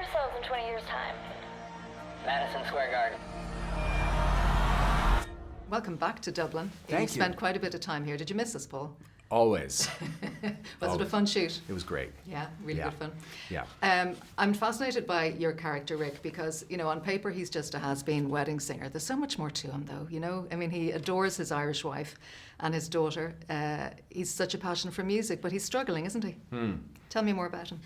ourselves in 20 years' time? Madison Square Garden. Welcome back to Dublin. Thank you. spent quite a bit of time here. Did you miss us, Paul? Always. Was it a fun shoot? It was great. Yeah, really good fun. Yeah. I'm fascinated by your character, Rick, because, you know, on paper he's just a has-been wedding singer. There's so much more to him, though, you know? I mean, he adores his Irish wife and his daughter. He's such a passion for music, but he's struggling, isn't he? Tell me more about him.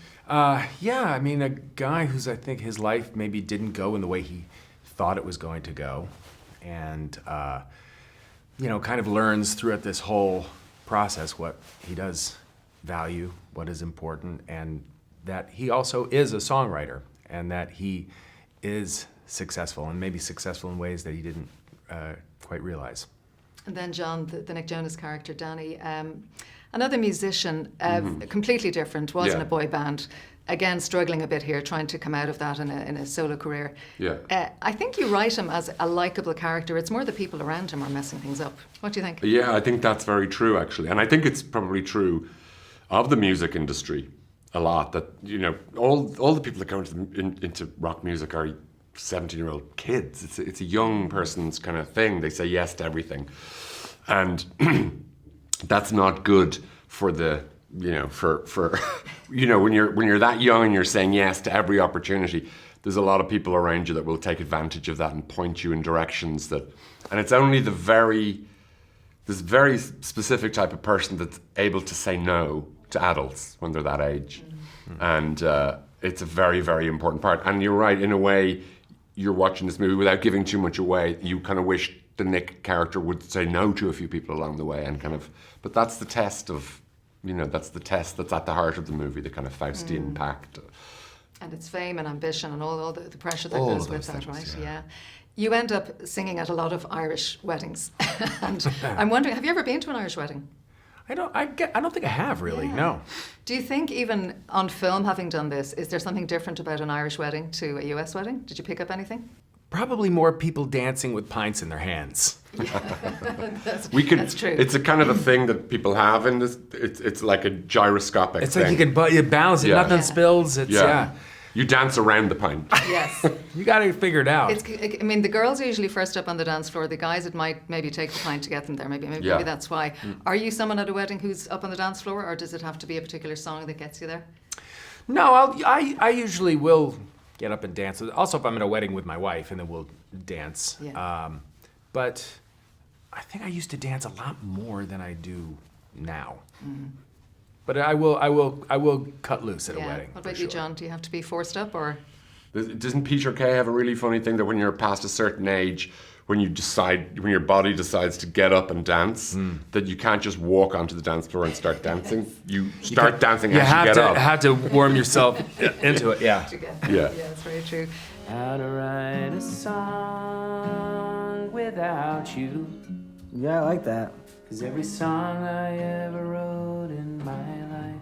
Yeah, I mean, a guy who's, I think, his life maybe didn't go in the way he thought it was going to go. And, you know, kind of learns throughout this whole process what he does value, what is important, and that he also is a songwriter, and that he is successful, and maybe successful in ways that he didn't quite realize. And then John, the Nick Jonas character, Danny, another musician, completely different, wasn't a boy band. Again, struggling a bit here, trying to come out of that in a solo career. Yeah. I think you write him as a likeable character. It's more the people around him are messing things up. What do you think? Yeah, I think that's very true, actually. And I think it's probably true of the music industry a lot, that, you know, all the people that go into rock music are 17-year-old kids. It's a young person's kind of thing. They say yes to everything. And that's not good for the, you know, for you know, when you're that young and you're saying yes to every opportunity, there's a lot of people around you that will take advantage of that and point you in directions that, and it's only this very specific type of person that's able to say no to adults when they're that age. And it's a very, very important part. And you're right, in a way, you're watching this movie without giving too much away. You kind of wish the Nick character would say no to a few people along the way, and kind of, but that's the test of, you know, that's the test that's at the heart of the movie, the kind of Faustian pact. And it's fame and ambition and all the pressure that All goes of with those that, right? things, Yeah. You end up singing at a lot of Irish weddings. And I'm wondering, have you ever been to an Irish wedding? I don't think I have really, Yeah. no. Do you think, even on film, having done this, is there something different about an Irish wedding to a US wedding? Did you pick up anything? Probably more people dancing with pints in their hands. That's true. It's a kind of a thing that people have in this. It's like a gyroscopic It's thing. like you balance it, Yeah. nothing Yeah. spills. It's You dance around the pint. Yes. You got to figure it out. I mean, the girls are usually first up on the dance floor. The guys, it might maybe take the pint to get them there. Maybe that's why. Are you someone at a wedding who's up on the dance floor, or does it have to be a particular song that gets you there? No, I usually will get up and dance. Also, if I'm in a wedding with my wife, and then we'll dance. Yeah. But I think I used to dance a lot more than I do now. But I will cut loose at a wedding. What about for you, sure. John? Do you have to be forced up, or? Doesn't Peter Kay have a really funny thing that when you're past a certain age, when your body decides to get up and dance, that you can't just walk onto the dance floor and start dancing. You start dancing as you get up. You have to warm yourself into it, yeah. Yeah. That's very true. How to write a song without you. Yeah, I like that. 'Cause every song I ever wrote in my life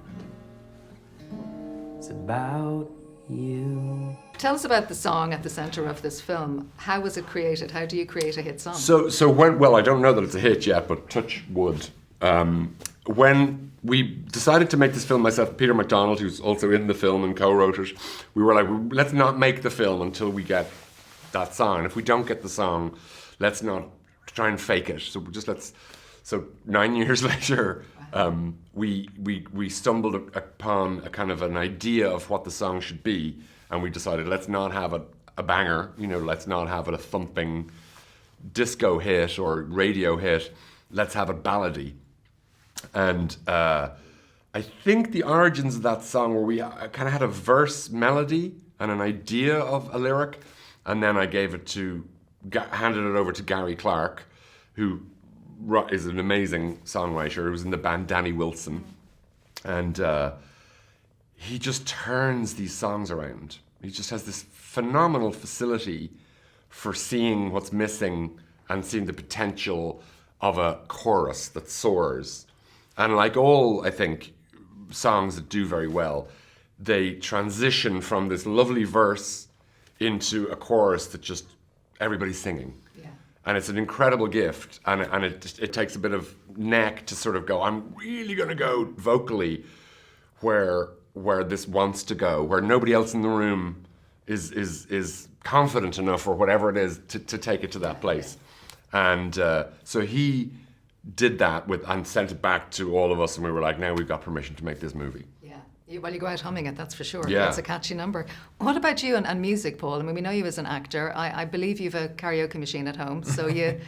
is about you. Tell us about the song at the centre of this film. How was it created? How do you create a hit song? So well, I don't know that it's a hit yet, but touch wood. When we decided to make this film, myself and Peter MacDonald, who's also in the film and co-wrote it, we were like, let's not make the film until we get that song. And if we don't get the song, let's not try and fake it. So 9 years later, we stumbled upon a kind of an idea of what the song should be, and we decided, let's not have a banger, you know, let's not have it a thumping disco hit or radio hit, let's have it ballady. And I think the origins of that song were we kind of had a verse melody and an idea of a lyric, and then I handed it over to Gary Clark, who is an amazing songwriter who was in the band Danny Wilson. And he just turns these songs around. He just has this phenomenal facility for seeing what's missing and seeing the potential of a chorus that soars. And like all, I think, songs that do very well, they transition from this lovely verse into a chorus that just everybody's singing. And it's an incredible gift, and it takes a bit of neck to sort of go, I'm really going to go vocally where this wants to go, where nobody else in the room is confident enough or whatever it is to take it to that place. And so he did that and sent it back to all of us, and we were like, now we've got permission to make this movie. Well, you go out humming it, that's for sure. Yeah. It's a catchy number. What about you and music, Paul? I mean, we know you as an actor. I believe you've a karaoke machine at home, so you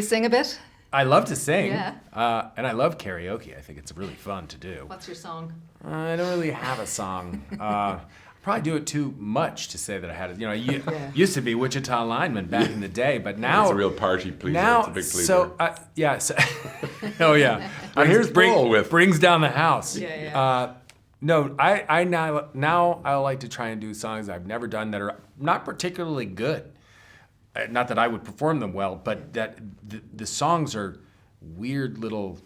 sing a bit? I love to sing, Yeah. And I love karaoke. I think it's really fun to do. What's your song? I don't really have a song. Probably do it too much to say that I had it. You know, I used to be Wichita lineman back in the day, but now It's a real party pleaser. Now, It's a big pleaser. So, oh yeah. Here's Paul with brings down the house. Yeah. No, I now I like to try and do songs I've never done that are not particularly good. Not that I would perform them well, but that the songs are weird little,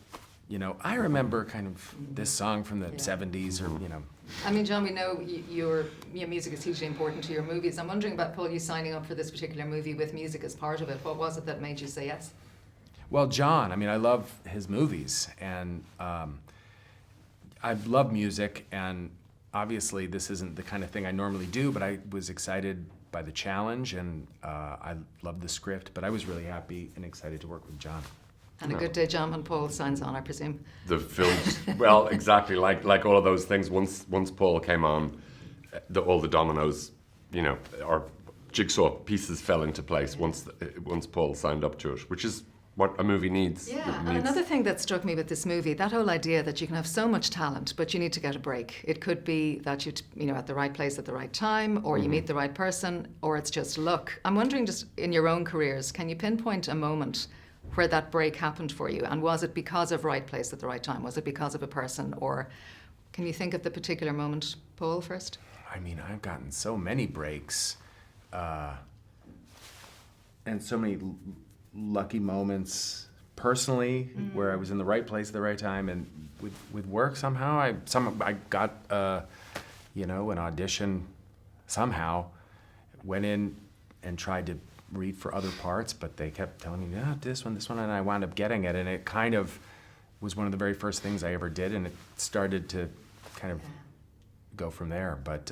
you know. I remember kind of this song from the 70s, or you know. I mean, John, we know your music is hugely important to your movies. I'm wondering about, Paul, you signing up for this particular movie with music as part of it. What was it that made you say yes? Well, John, I mean, I love his movies, and I love music, and obviously this isn't the kind of thing I normally do, but I was excited by the challenge, and I loved the script, but I was really happy and excited to work with John. And a good day, John, when Paul signs on, I presume. The films, well, exactly like all of those things. Once Paul came on, all the dominoes, you know, or jigsaw pieces fell into place once Paul signed up to it, which is what a movie needs. Yeah, It and needs- another thing that struck me with this movie, that whole idea that you can have so much talent, but you need to get a break. It could be that you know, at the right place at the right time, or you meet the right person, or it's just luck. I'm wondering, just in your own careers, can you pinpoint a moment where that break happened for you? And was it because of right place at the right time? Was it because of a person? Or can you think of the particular moment, Paul, first? I mean, I've gotten so many breaks, and so many lucky moments personally where I was in the right place at the right time, and with work somehow I got you know, an audition somehow, went in and tried to read for other parts, but they kept telling me, yeah, this one, and I wound up getting it, and it kind of was one of the very first things I ever did, and it started to kind of go from there. But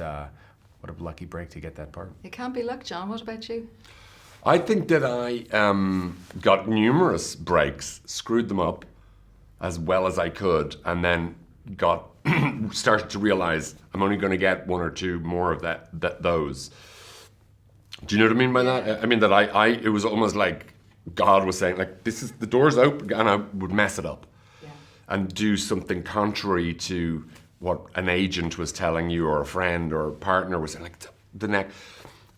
what a lucky break to get that part. It can't be luck, John. What about you? I think that I got numerous breaks, screwed them up as well as I could, and then started to realize I'm only going to get one or two more of those. Do you know what I mean by that? I mean that it was almost like God was saying, like, this is, the door's open, and I would mess it up and do something contrary to what an agent was telling you, or a friend or a partner was saying, like the next.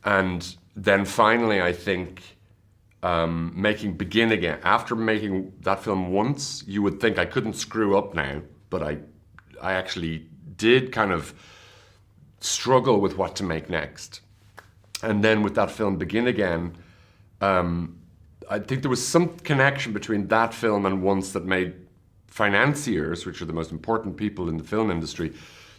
And then finally, I think making Begin Again, after making that film once, you would think I couldn't screw up now, but I actually did kind of struggle with what to make next. And then with that film Begin Again, I think there was some connection between that film and Once that made financiers, which are the most important people in the film industry,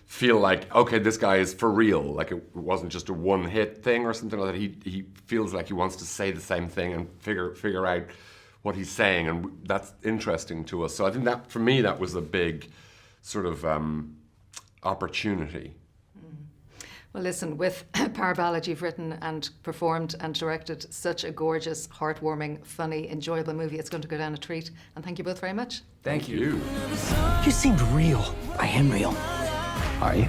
feel like, okay, this guy is for real. Like, it wasn't just a one-hit thing or something like that. He feels like he wants to say the same thing and figure out what he's saying, and that's interesting to us. So I think that, for me, that was a big sort of opportunity. Well, listen, with Power Ballad, you've written and performed and directed such a gorgeous, heartwarming, funny, enjoyable movie. It's going to go down a treat. And thank you both very much. Thank you. You seemed real. I am real. Are you?